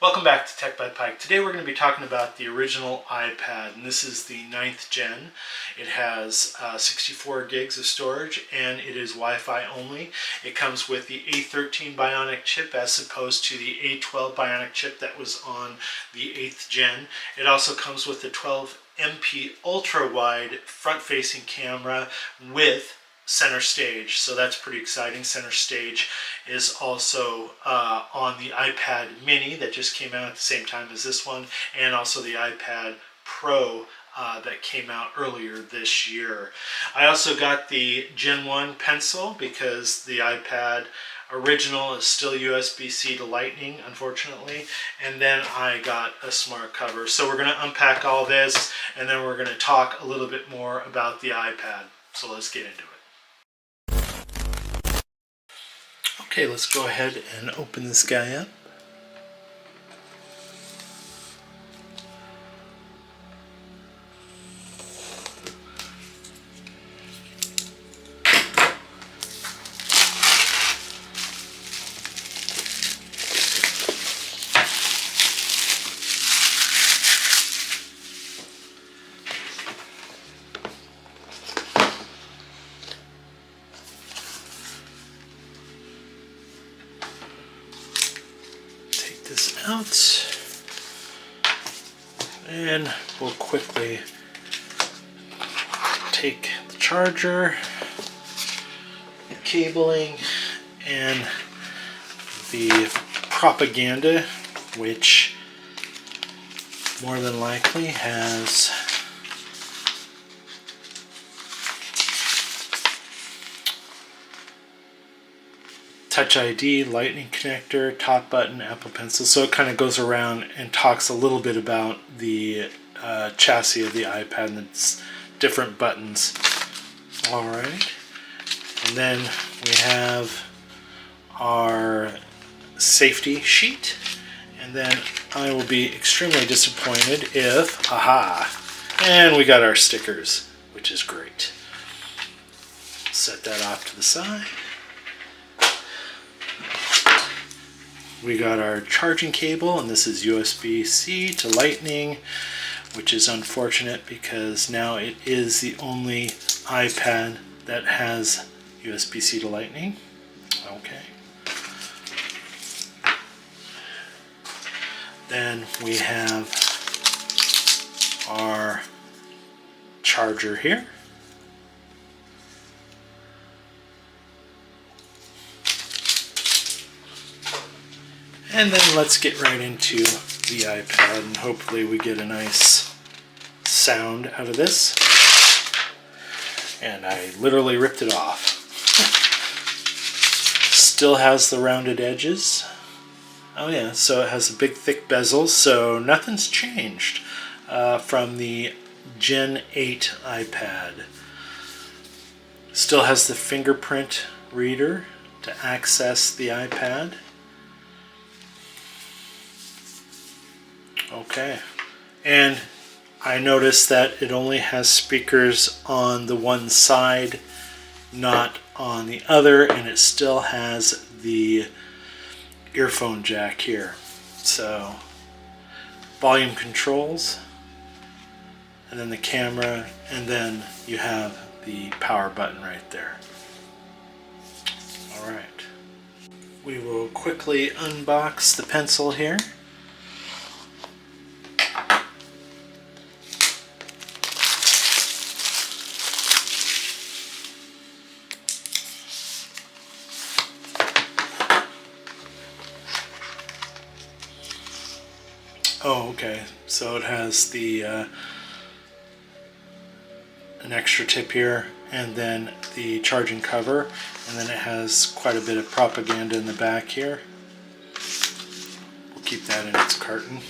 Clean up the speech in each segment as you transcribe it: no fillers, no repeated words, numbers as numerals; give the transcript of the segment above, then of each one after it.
Welcome back to Tech by Pike. Today we're going to be talking about the original iPad, and this is the 9th gen. It has 64 gigs of storage, and it is Wi-Fi only. It comes with the A13 Bionic chip as opposed to the A12 Bionic chip that was on the 8th gen. It also comes with the 12 MP ultra-wide front-facing camera with center stage, so that's pretty exciting. Center stage is also on the iPad mini that just came out at the same time as this one, and also the iPad Pro that came out earlier this year. I also got the Gen 1 pencil because the iPad original is still USB-C to Lightning, unfortunately, and then I got a smart cover. So we're going to unpack all this, and then we're going to talk a little bit more about the iPad. So let's get into it. Okay, let's go ahead and open this guy up. This out, and we'll quickly take the charger, the cabling, and the propaganda, which more than likely has Touch ID, Lightning connector, top button, Apple Pencil. So it kind of goes around and talks a little bit about the chassis of the iPad and its different buttons. All right. And then we have our safety sheet. And then I will be extremely disappointed if, and we got our stickers, which is great. Set that off to the side. We got our charging cable, and this is USB-C to Lightning, which is unfortunate because now it is the only iPad that has USB-C to Lightning. Okay. Then we have our charger here. And then let's get right into the iPad, and hopefully we get a nice sound out of this. And I literally ripped it off. Still has the rounded edges. Oh yeah, so it has a big thick bezel, so nothing's changed from the Gen 8 iPad. Still has the fingerprint reader to access the iPad. Okay, and I noticed that it only has speakers on the one side, not on the other, and it still has the earphone jack here. So, volume controls, and then the camera, and then you have the power button right there. Alright, we will quickly unbox the pencil here. Oh, okay. So it has the an extra tip here, and then the charging cover, and then it has quite a bit of propaganda in the back here. We'll keep that in its carton.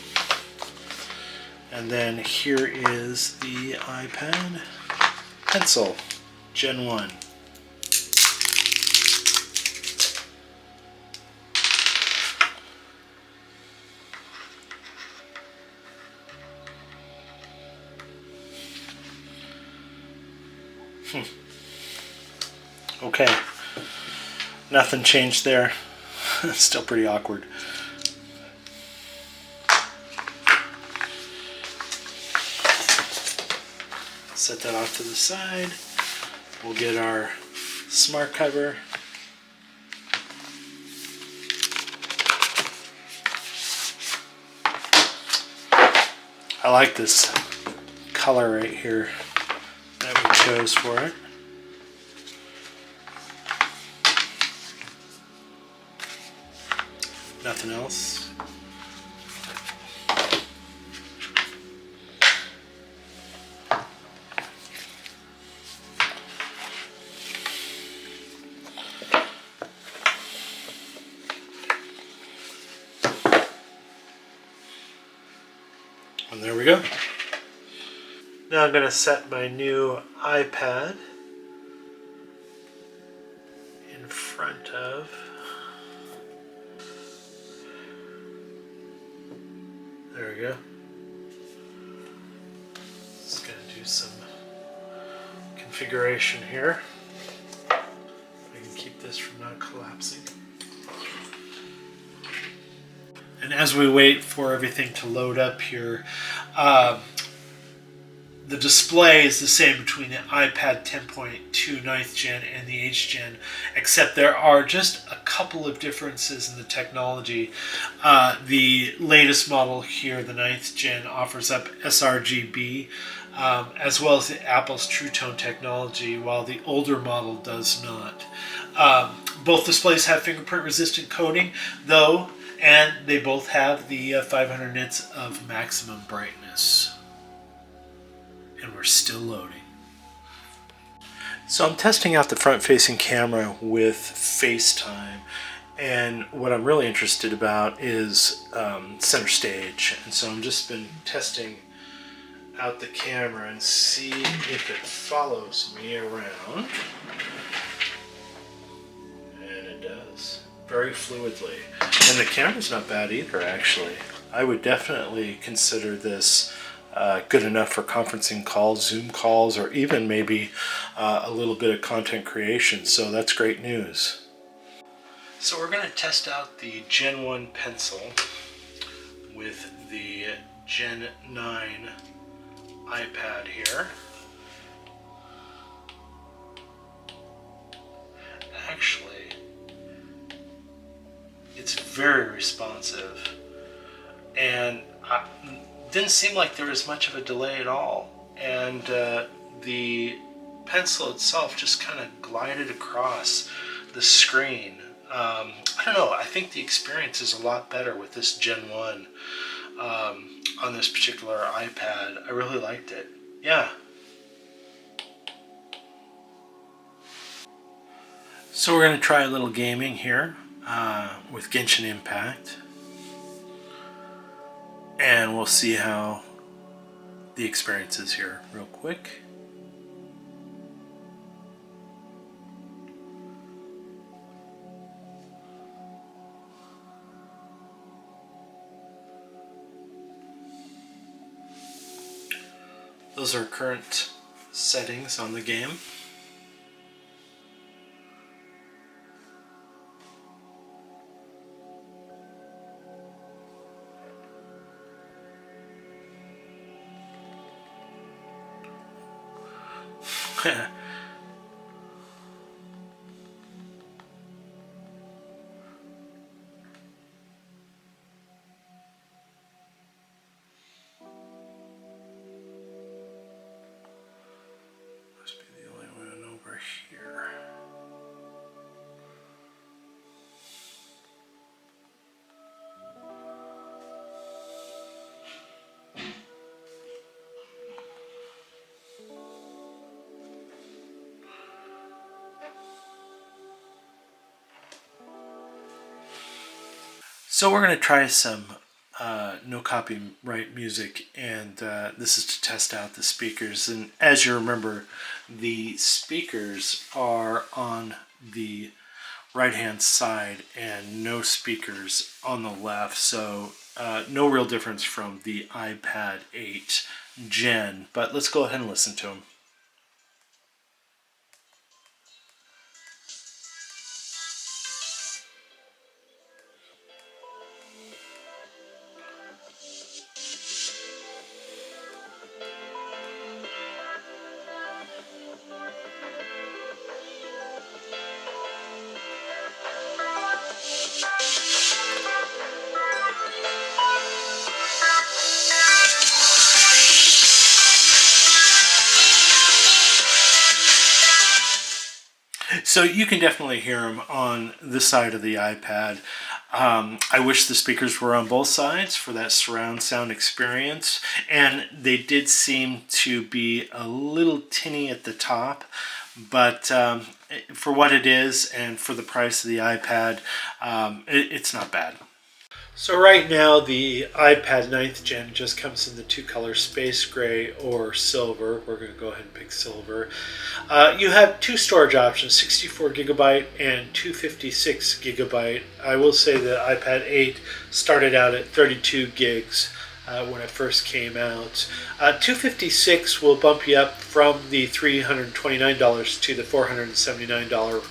And then here is the iPad pencil, Gen 1. Okay, nothing changed there. Still pretty awkward. set that off to the side. We'll get our smart cover. I like this color right here that we chose for it. Nothing else. And there we go. Now I'm going to set my new iPad in front of. There we go. Just going to do some configuration here. I can keep this from not collapsing. And as we wait for everything to load up here, the display is the same between the iPad 10.2 9th Gen and the 8th Gen, except there are just a couple of differences in the technology. The latest model here, the 9th Gen, offers up sRGB, as well as the Apple's True Tone technology, while the older model does not. Both displays have fingerprint resistant coating, though, and they both have the 500 nits of maximum brightness. And we're still loading. So I'm testing out the front-facing camera with FaceTime, and what I'm really interested about is center stage. And so I've just been testing out the camera and see if it follows me around. And it does, very fluidly. And the camera's not bad either, actually. I would definitely consider this good enough for conferencing calls, Zoom calls, or even maybe a little bit of content creation. So that's great news. So we're going to test out the Gen 1 pencil with the Gen 9 iPad here. Actually, it's very responsive, and didn't seem like there was much of a delay at all, and the pencil itself just kind of glided across the screen. I don't know, I think the experience is a lot better with this Gen 1 on this particular iPad. I really liked it. Yeah. So we're going to try a little gaming here with Genshin Impact, and we'll see how the experience is here real quick. Those are current settings on the game. Must be the only one over here. So we're going to try some no copyright music, and this is to test out the speakers. And as you remember, the speakers are on the right hand side and no speakers on the left, so no real difference from the iPad 8 Gen, but let's go ahead and listen to them. So you can definitely hear them on this side of the iPad. I wish the speakers were on both sides for that surround sound experience, and they did seem to be a little tinny at the top, but for what it is and for the price of the iPad, it's not bad. So right now the iPad 9th Gen just comes in the two colors, space gray or silver. We're going to go ahead and pick silver. You have two storage options, 64 gigabyte and 256 gigabyte. I will say the iPad 8 started out at 32 gigs when it first came out. 256 will bump you up from the $329 to the $479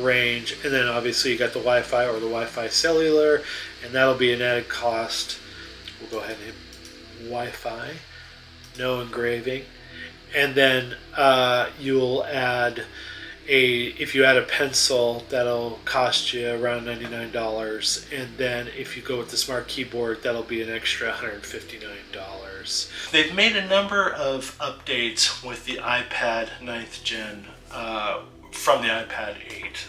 range, and then obviously you got the Wi-Fi or the Wi-Fi cellular, and that'll be an added cost. We'll go ahead and hit Wi-Fi, no engraving, and then you'll add if you add a pencil, that'll cost you around $99, and then if you go with the smart keyboard, that'll be an extra $159. They've made a number of updates with the iPad 9th Gen from the iPad 8.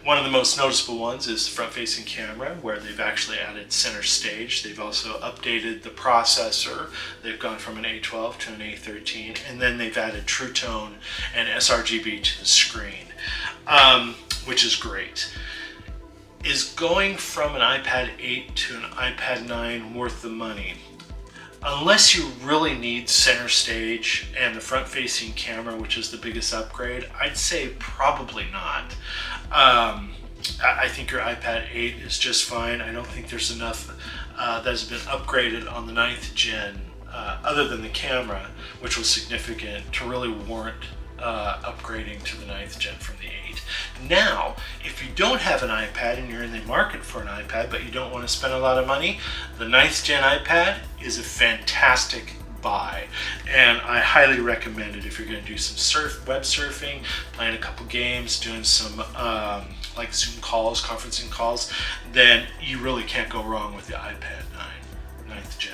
One of the most noticeable ones is the front-facing camera, where they've actually added center stage. They've also updated the processor. They've gone from an A12 to an A13, and then they've added True Tone and sRGB to the screen, which is great. Is going from an iPad 8 to an iPad 9 worth the money? Unless you really need center stage and the front-facing camera, which is the biggest upgrade, I'd say probably not. I think your iPad 8 is just fine. I don't think there's enough that has been upgraded on the 9th Gen, other than the camera, which was significant, to really warrant upgrading to the 9th Gen from the 8. Now, if you don't have an iPad and you're in the market for an iPad, but you don't want to spend a lot of money, the 9th Gen iPad is a fantastic buy, and I highly recommend it if you're going to do some web surfing, playing a couple games, doing some like Zoom calls, conferencing calls. Then you really can't go wrong with the iPad 9th Gen.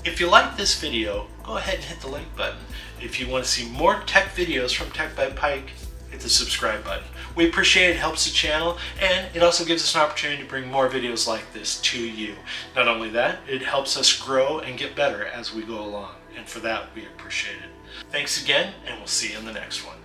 If you like this video, go ahead and hit the like button. If you want to see more tech videos from Tech by Pike, hit the subscribe button. We appreciate it, it helps the channel, and it also gives us an opportunity to bring more videos like this to you. Not only that, it helps us grow and get better as we go along, and for that we appreciate it. Thanks again, and we'll see you in the next one.